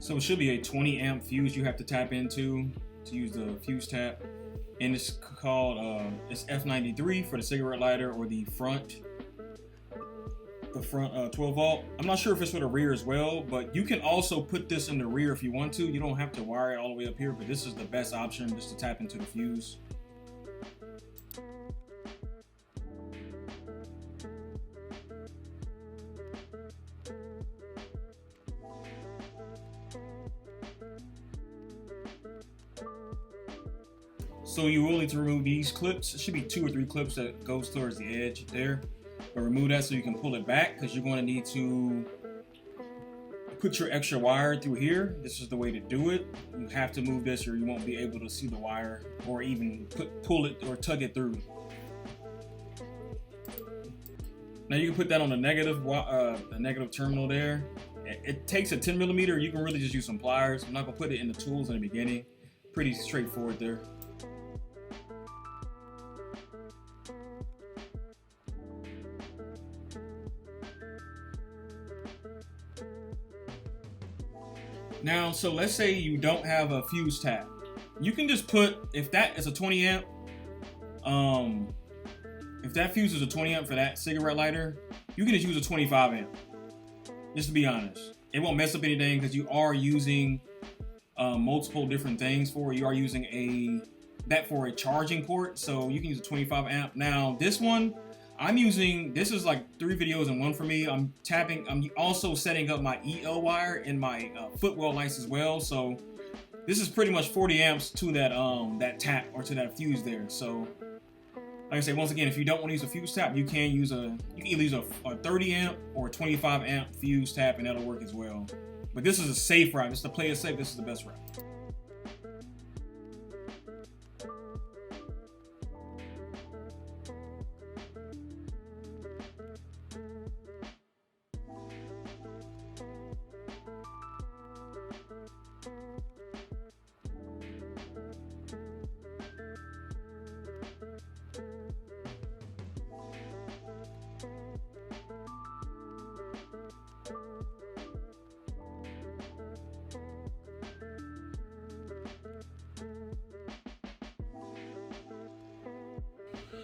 So it should be a 20 amp fuse you have to tap into to use the fuse tap. And it's called, it's F93 for the cigarette lighter, or the front 12 volt. I'm not sure if it's for the rear as well, but you can also put this in the rear if you want to. You don't have to wire it all the way up here, but this is the best option, just to tap into the fuse. So you will need to remove these clips. It should be 2 or 3 clips that goes towards the edge there. But remove that so you can pull it back, because you're going to need to put your extra wire through here. This is the way to do it. You have to move this or you won't be able to see the wire, or even pull it or tug it through. Now you can put that on the negative terminal there. It takes a 10 millimeter. You can really just use some pliers. I'm not gonna put it in the tools in the beginning. Pretty straightforward there. Now, so let's say you don't have a fuse tap. You can just put, if that is a 20 amp, if that fuse is a 20 amp for that cigarette lighter, you can just use a 25 amp. Just to be honest, it won't mess up anything because you are using multiple different things for it. You are using that for a charging port, so you can use a 25 amp. Now, this one, I'm using, this is like 3 videos in one for me. I'm also setting up my EL wire in my footwell lights as well. So this is pretty much 40 amps to that tap, or to that fuse there. So like I say, once again, if you don't want to use a fuse tap, you can either use a 30 amp or a 25 amp fuse tap, and that'll work as well. But this is a safe route. Just to play it safe, this is the best route.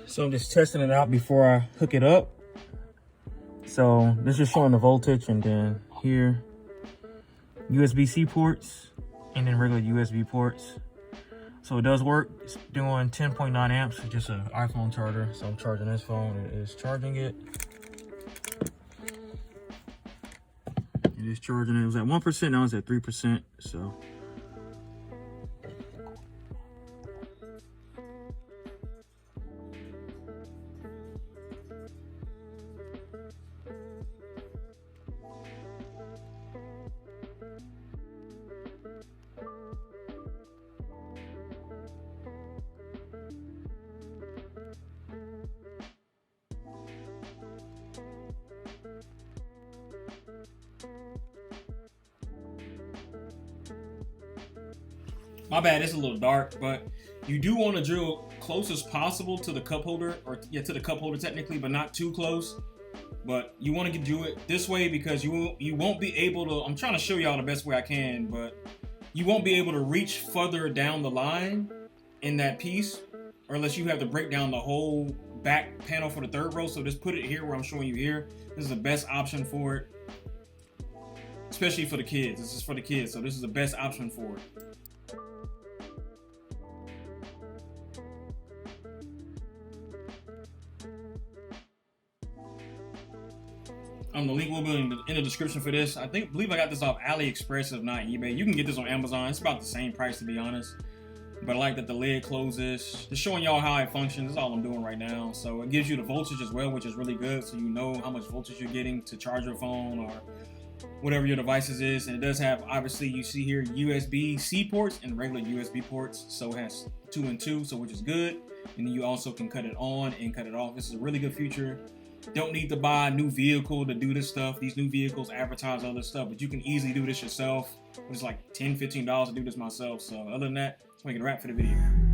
So I'm just testing it out before I hook it up. So this is showing the voltage, and then here USB-C ports, and then regular USB ports. So it does work. It's doing 10.9 amps, just an iPhone charger. So I'm charging this phone. It is charging it. It is charging it. It was at 1%, now it's at 3%. So my bad, it's a little dark, but you do want to drill close as possible to the cup holder, or yeah, to the cup holder technically, but not too close. But you want to do it this way because you won't be able to, I'm trying to show y'all the best way I can, but you won't be able to reach further down the line in that piece, or unless you have to break down the whole back panel for the 3rd row. So just put it here where I'm showing you here. This is the best option for it, especially for the kids. This is for the kids, so this is the best option for it. The link will be in the description for this. I believe I got this off AliExpress, if not eBay. You can get this on Amazon. It's about the same price, to be honest. But I like that the lid closes. Just showing y'all how it functions. That's all I'm doing right now. So it gives you the voltage as well, which is really good. So you know how much voltage you're getting to charge your phone or whatever your devices is. And it does have, obviously, you see here, USB-C ports and regular USB ports. So it has 2 and 2, so which is good. And then you also can cut it on and cut it off. This is a really good feature. Don't need to buy a new vehicle to do this stuff. These new vehicles advertise other stuff, but you can easily do this yourself. It's like $10, $15 to do this myself. So other than that, let's make it a wrap for the video.